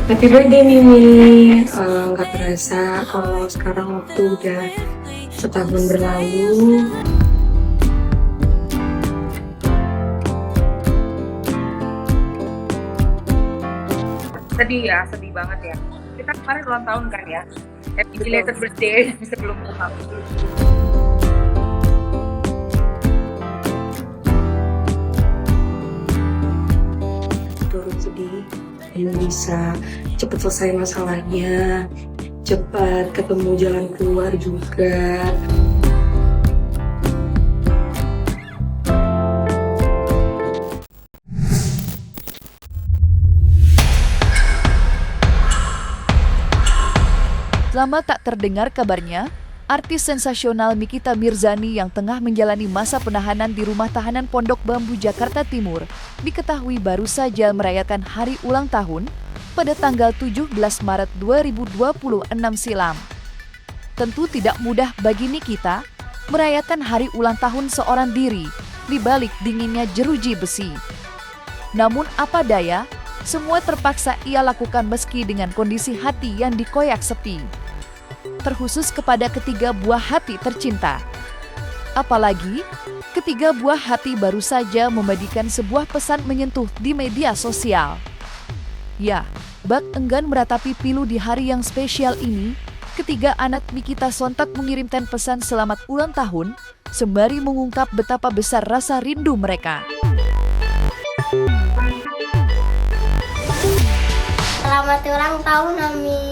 Happy birthday Mimi. Nggak terasa kalau sekarang waktu udah setahun berlalu. Sedih ya, sedih banget ya. Kita kemarin ulang tahun kan ya. Happy belated birthday sebelum ulang tahun. Turut sedih yang bisa cepet selesai masalahnya, cepat ketemu jalan keluar juga. Lama tak terdengar kabarnya, artis sensasional Nikita Mirzani yang tengah menjalani masa penahanan di Rumah Tahanan Pondok Bambu, Jakarta Timur, diketahui baru saja merayakan hari ulang tahun pada tanggal 17 Maret 2026 silam. Tentu tidak mudah bagi Nikita merayakan hari ulang tahun seorang diri di balik dinginnya jeruji besi. Namun apa daya, semua terpaksa ia lakukan meski dengan kondisi hati yang dikoyak sepi. Terkhusus kepada ketiga buah hati tercinta. Apalagi, ketiga buah hati baru saja membagikan sebuah pesan menyentuh di media sosial. Ya, bak enggan meratapi pilu di hari yang spesial ini, ketiga anak Nikita sontak mengirimkan pesan selamat ulang tahun, sembari mengungkap betapa besar rasa rindu mereka. Selamat ulang tahun Ami.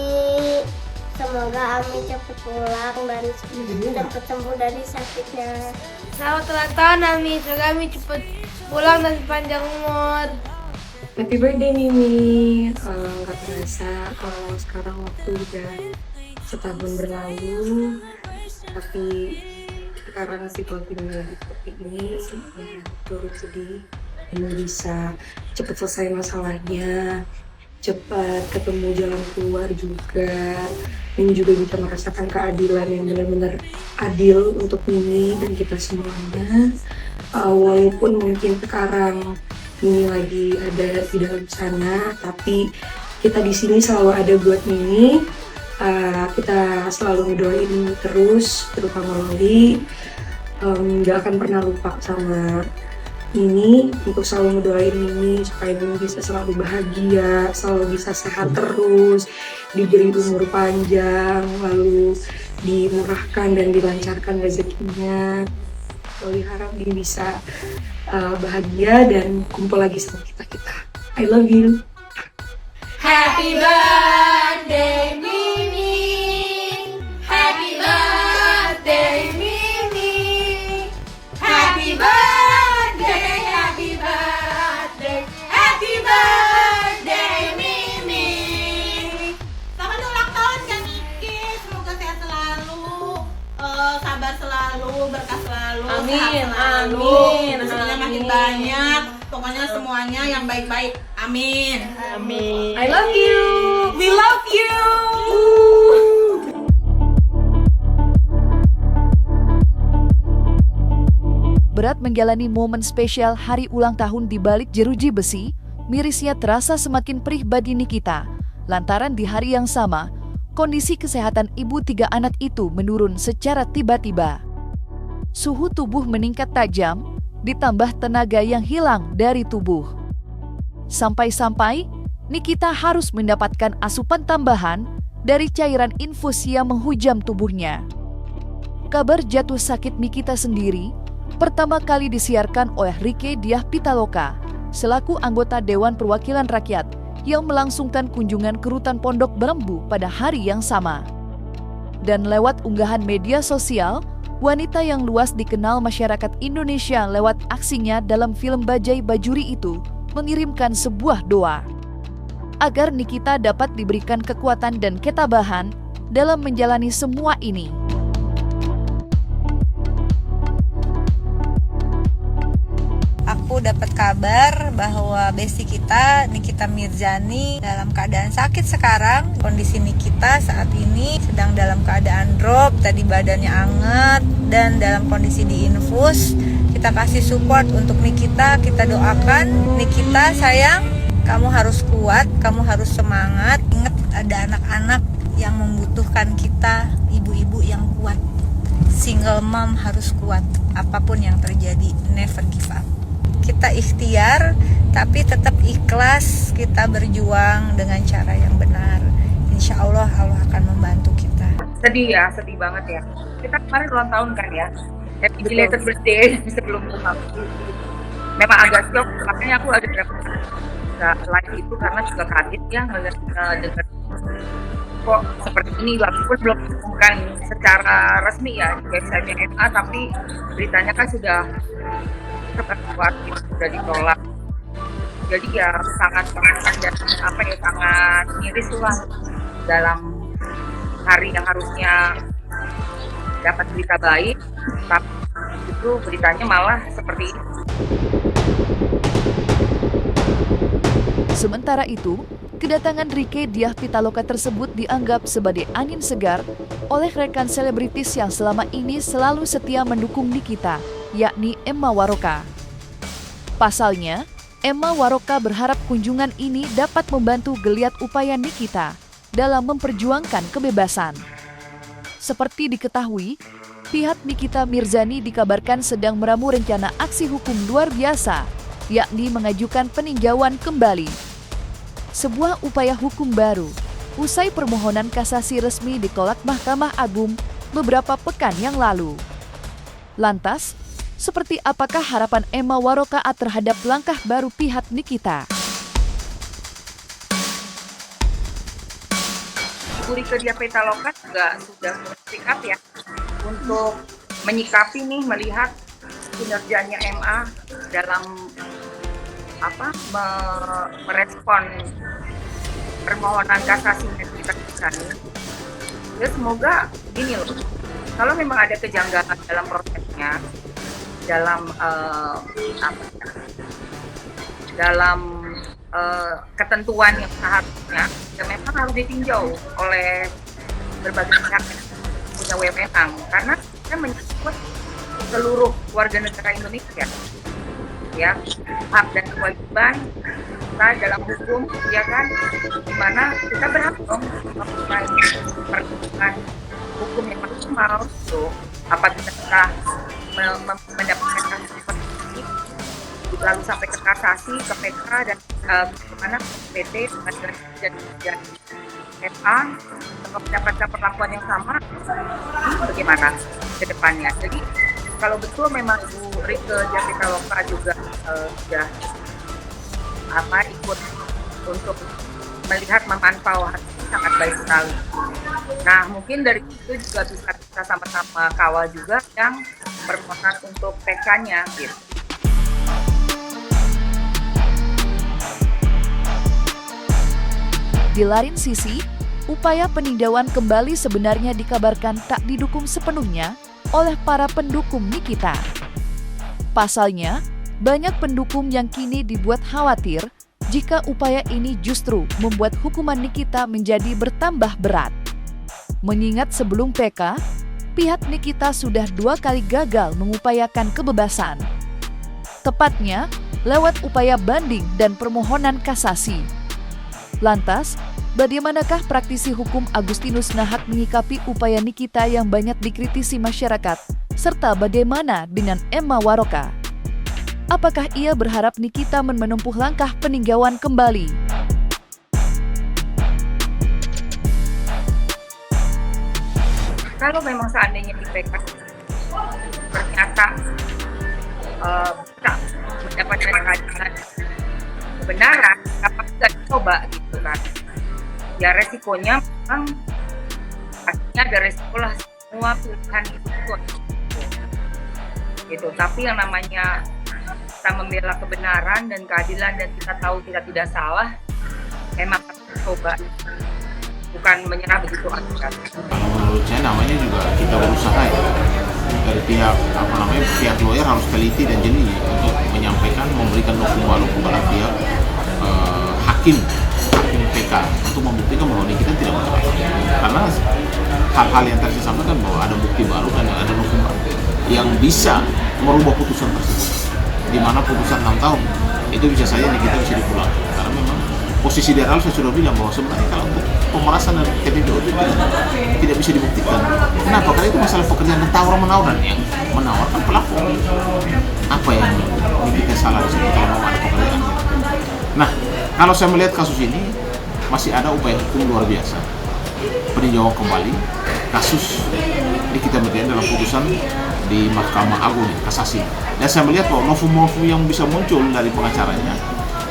Semoga Ami cepat pulang dan cepat sembuh dari sakitnya. Selamat ulang tahun Ami, semoga Ami cepat pulang dan panjang umur. Happy birthday Mimi. Nggak terasa kalau sekarang waktu udah setahun berlalu, tapi sekarang situasinya lagi seperti ini, ya, turut sedih yang bisa cepat selesai masalahnya, cepat ketemu jalan keluar juga. Ini juga bisa merasakan keadilan yang benar-benar adil untuk Mimi dan kita semuanya. Walaupun mungkin sekarang Mimi lagi ada di dalam sana, tapi kita di sini selalu ada buat Mimi. Kita selalu ngedoain Mimi terus, terutama Loli. Gak akan pernah lupa sama ini, untuk selalu ngedoain Mimi supaya Mimi bisa selalu bahagia, selalu bisa sehat terus, diberi umur panjang, lalu dimurahkan dan dilancarkan rezekinya. Loli harap Mimi bisa bahagia dan kumpul lagi sama kita-kita. I love you. Happy birthday Mimi, happy birthday Mimi, happy birthday, happy birthday, happy birthday Mimi. Selamat ulang tahun Kak Niki, semoga sehat selalu, sabar selalu, berkah selalu, Amin, sehat selalu, amin, rezekinya makin amin. banyak, pokoknya semuanya yang baik-baik. Amin. Amin. I love you. We love you. Berat menjalani momen spesial hari ulang tahun di balik jeruji besi, mirisnya terasa semakin perih bagi Nikita. Lantaran di hari yang sama, kondisi kesehatan ibu tiga anak itu menurun secara tiba-tiba. Suhu tubuh meningkat tajam, ditambah tenaga yang hilang dari tubuh. Sampai-sampai, Nikita harus mendapatkan asupan tambahan dari cairan infus yang menghujam tubuhnya. Kabar jatuh sakit Nikita sendiri pertama kali disiarkan oleh Rieke Diah Pitaloka selaku anggota Dewan Perwakilan Rakyat yang melangsungkan kunjungan ke rutan Pondok Bambu pada hari yang sama. Dan lewat unggahan media sosial, wanita yang luas dikenal masyarakat Indonesia lewat aksinya dalam film Bajai Bajuri itu mengirimkan sebuah doa agar Nikita dapat diberikan kekuatan dan ketabahan dalam menjalani semua ini. Aku dapat kabar bahwa besti kita, Nikita Mirzani, dalam keadaan sakit sekarang. Kondisi Nikita saat ini sedang dalam keadaan drop, tadi badannya anget dan dalam kondisi diinfus. Kita kasih support untuk Nikita, kita doakan Nikita sayang, Kamu harus kuat, kamu harus semangat. Ingat ada anak-anak yang membutuhkan kita, ibu-ibu yang kuat. Single mom harus kuat, apapun yang terjadi, never give up. Kita ikhtiar, tapi tetap ikhlas, kita berjuang dengan cara yang benar. Insya Allah, Allah akan membantu kita. Sedih ya, sedih banget ya. Kita kemarin ulang tahun kan ya. Happy belated birthday sebelum ulang. Memang agak shock, makanya aku ada live itu karena juga kaget ya ngeliat dengar kok seperti ini, walaupun belum bukan secara resmi ya di website MA, tapi beritanya kan sudah keluar, sudah ditolak. Jadi ya sangat sangat miris lah dalam hari yang harusnya dapat berita baik, tapi itu beritanya malah seperti ini. Sementara itu, kedatangan Rieke Diah Pitaloka tersebut dianggap sebagai angin segar oleh rekan selebritis yang selama ini selalu setia mendukung Nikita, yakni Emma Waroka. Pasalnya, Emma Waroka berharap kunjungan ini dapat membantu geliat upaya Nikita dalam memperjuangkan kebebasan. Seperti diketahui, pihak Nikita Mirzani dikabarkan sedang meramu rencana aksi hukum luar biasa, yakni mengajukan peninjauan kembali. Sebuah upaya hukum baru, usai permohonan kasasi resmi ditolak Mahkamah Agung beberapa pekan yang lalu. Lantas, seperti apakah harapan Emma Waroka terhadap langkah baru pihak Nikita? Ibu Rieke Diah Pitaloka juga sudah bersikap ya untuk menyikapi nih, melihat kinerjanya MA dalam merespon permohonan kasasi Nikita Mirzani. Ya semoga gini loh, kalau memang ada kejanggalan dalam prosesnya, dalam ketentuan yang seharusnya, ya memang harus ditinjau oleh berbagai pihak yang punya wewenang, karena kita menyangkut seluruh warga negara Indonesia, ya, hak dan kewajiban kita dalam hukum, ya kan, dimana kita berhak dong melakukan perlindungan hukum yang maksimal. So, apabila kita mendapatkan kasus seperti ini, lalu sampai ke kasasi, ke PK dan bagaimana PT dan MA mendapatkan perlakuan yang sama, ini bagaimana ke depannya. Jadi kalau betul memang Ibu Rieke Diah Pitaloka juga sudah ikut untuk melihat memantau, sangat baik sekali. Nah, mungkin dari itu juga bisa kita sama-sama kawal juga yang permohonan untuk PK-nya gitu. Di lain sisi, upaya peninjauan kembali sebenarnya dikabarkan tak didukung sepenuhnya oleh para pendukung Nikita. Pasalnya, banyak pendukung yang kini dibuat khawatir jika upaya ini justru membuat hukuman Nikita menjadi bertambah berat. Mengingat sebelum PK, pihak Nikita sudah 2 kali gagal mengupayakan kebebasan. Tepatnya, lewat upaya banding dan permohonan kasasi. Lantas, bagaimanakah praktisi hukum Agustinus Nahak menyikapi upaya Nikita yang banyak dikritisi masyarakat, serta bagaimana dengan Emma Waroka? Apakah ia berharap Nikita menempuh langkah peninjauan kembali? Kalau memang seandainya di PK ternyata bisa mendapatkan kebenaran, apa bisa dicoba gitu kan? Ya resikonya memang pastinya ada resiko lah, semua pilihan itu gitu. Tapi yang namanya kita membela kebenaran dan keadilan dan kita tahu kita tidak salah, memang harus coba, bukan menyerah begitu aja. Menurut saya namanya juga kita berusaha ya, dari pihak lawyer harus teliti dan jeli untuk menyampaikan, memberikan dokumen kepada pihak hakim PK untuk membuktikan bahwa kita tidak bersalah. Karena hal-hal yang tadi saya sampaikan bahwa ada bukti baru dan ada dokumen yang bisa merubah putusan tersebut, di mana putusan 6 tahun itu bisa saja kita bisa dipulangkan karena memang posisi dari awal saya sudah bilang bahwa sebenarnya kalau untuk pemerasan dan TPPU itu tidak bisa dibuktikan. Kenapa? Karena itu masalah pekerjaan dan tawar-menawar, dan yang menawarkan pelaku. Apa yang kita salah di situ kalau mau ada pekerjaan? Nah, kalau saya melihat kasus ini masih ada upaya hukum luar biasa, peninjauan kembali kasus Nikita Mirzani dalam putusan di Mahkamah Agung Kasasi. Dan saya melihat bahwa novum-novum yang bisa muncul dari pengacaranya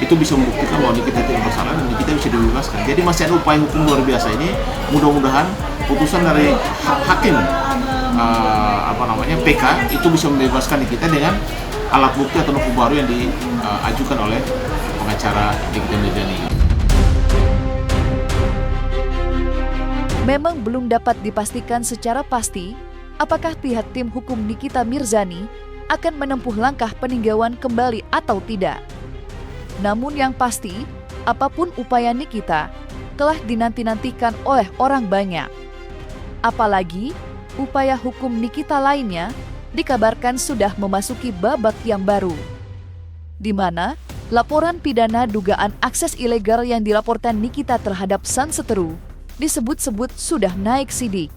itu bisa membuktikan bahwa Nikita tidak bersalah dan Nikita bisa dibebaskan. Jadi masih ada upaya hukum luar biasa ini. Mudah-mudahan putusan dari hakim PK itu bisa membebaskan Nikita dengan alat bukti atau novum baru yang diajukan oleh pengacara Nikita Mirzani. Memang belum dapat dipastikan secara pasti apakah pihak tim hukum Nikita Mirzani akan menempuh langkah peninjauan kembali atau tidak. Namun yang pasti, apapun upaya Nikita telah dinanti-nantikan oleh orang banyak. Apalagi, upaya hukum Nikita lainnya dikabarkan sudah memasuki babak yang baru, di mana laporan pidana dugaan akses ilegal yang dilaporkan Nikita terhadap sang seteru disebut-sebut sudah naik sidik.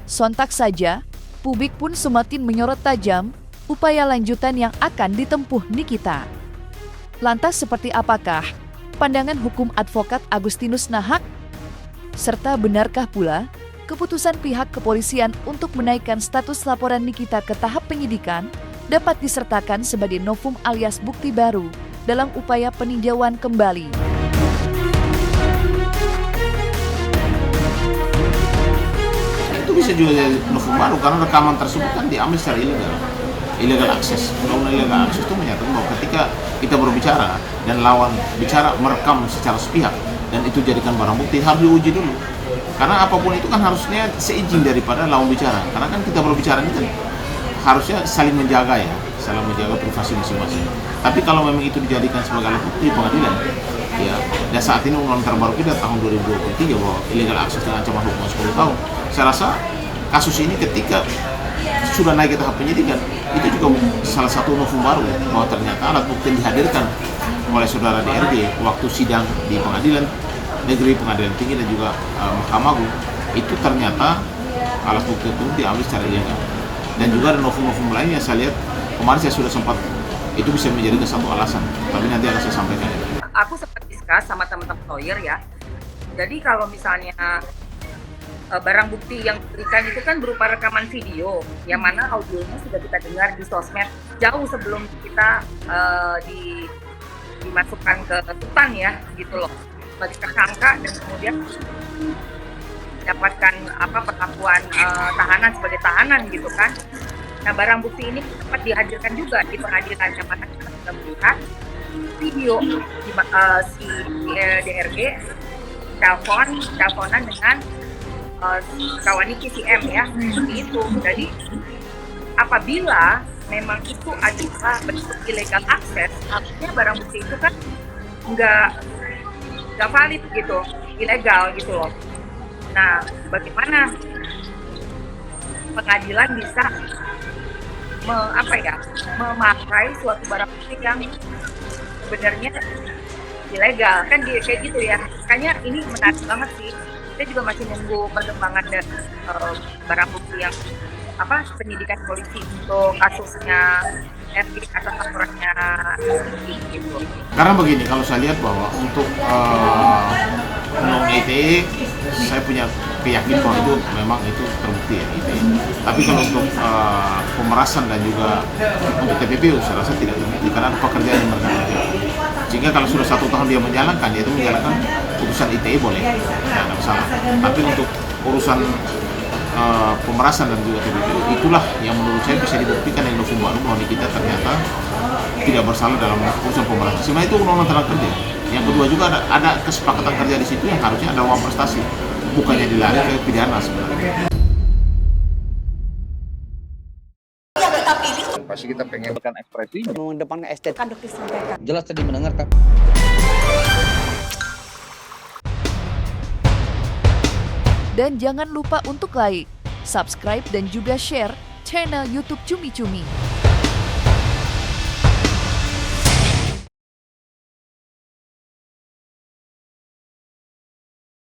Sontak saja, publik pun semakin menyorot tajam upaya lanjutan yang akan ditempuh Nikita. Lantas seperti apakah pandangan hukum advokat Agustinus Nahak? Serta benarkah pula keputusan pihak kepolisian untuk menaikkan status laporan Nikita ke tahap penyidikan dapat disertakan sebagai novum alias bukti baru dalam upaya peninjauan kembali? Itu bisa juga jadi novum baru karena rekaman tersebut kan diambil secara illegal akses. Undang-undang illegal akses itu menyatakan bahwa ketika kita berbicara dan lawan bicara merekam secara sepihak dan itu jadikan barang bukti, harus diuji dulu. Karena apapun itu kan harusnya seizin daripada lawan bicara. Karena kan kita berbicara ini kan harusnya saling menjaga ya, saling menjaga privasi masing-masing. Tapi kalau memang itu dijadikan sebagai alat bukti pengadilan, ya, dan saat ini undang-undang terbaru kita tahun 2023 bahwa illegal akses dengan ancaman hukuman 10 tahun. Saya rasa kasus ini ketika sudah naik ke tahap penyidikan, itu juga salah satu novum baru bahwa ternyata alat bukti yang dihadirkan oleh saudara DRG waktu sidang di pengadilan negeri, pengadilan tinggi dan juga Mahkamah Agung, itu ternyata alat bukti itu diambil secara ilegal. Dan juga ada novum-novum lain yang saya lihat kemarin saya sudah sempat, itu bisa menjadi satu alasan, tapi nanti akan saya sampaikan. Aku sempat diskus sama teman-teman lawyer ya. Jadi kalau misalnya barang bukti yang diberikan itu kan berupa rekaman video, yang mana audionya sudah kita dengar di sosmed jauh sebelum kita dimasukkan ke rutan ya, gitu loh, sebagai tersangka, dan kemudian mendapatkan perlakuan tahanan sebagai tahanan gitu kan. Nah, barang bukti ini dapat dihadirkan juga di pengadilan, yang mana kita sudah melihat video si DRG teleponan dengan kawan Niki si M ya, seperti itu. Jadi apabila memang itu adalah bentuk illegal akses, artinya barang bukti itu kan nggak valid gitu, ilegal gitu loh. Nah, bagaimana pengadilan bisa memakai suatu barang bukti yang sebenarnya ilegal kan kayak gitu ya. Kayaknya ini menarik banget sih. Kita juga masih menunggu perkembangan dan barang bukti yang penyidikan polisi untuk kasusnya RG atas laporannya gitu. Karena begini, kalau saya lihat bahwa untuk undang ITE, saya punya keyakinan bahwa itu memang itu terbukti ya ITE. Tapi kalau untuk pemerasan dan juga untuk TPPU, saya rasa tidak terbukti karena pekerjaan yang mereka kerjakan. Jika kalau sudah 1 tahun dia menjalankan, yaitu menjalankan putusan ITE boleh, tidak ada masalah. Tapi untuk urusan pemerasan dan juga TPPU, itulah yang menurut saya bisa dibuktikan yang novum baru bahwa kita ternyata tidak bersalah dalam urusan pemerasan. Sebenarnya itu undang-undang tenaga kerja. Yang kedua juga ada kesepakatan kerja di situ yang harusnya ada uang prestasi, bukannya dilari ke pidana sebenarnya. Pasti kita pengen ekspresinya, mengedepankan estetika jelas tadi mendengarkan. Dan jangan lupa untuk like, subscribe dan juga share channel YouTube Cumi Cumi.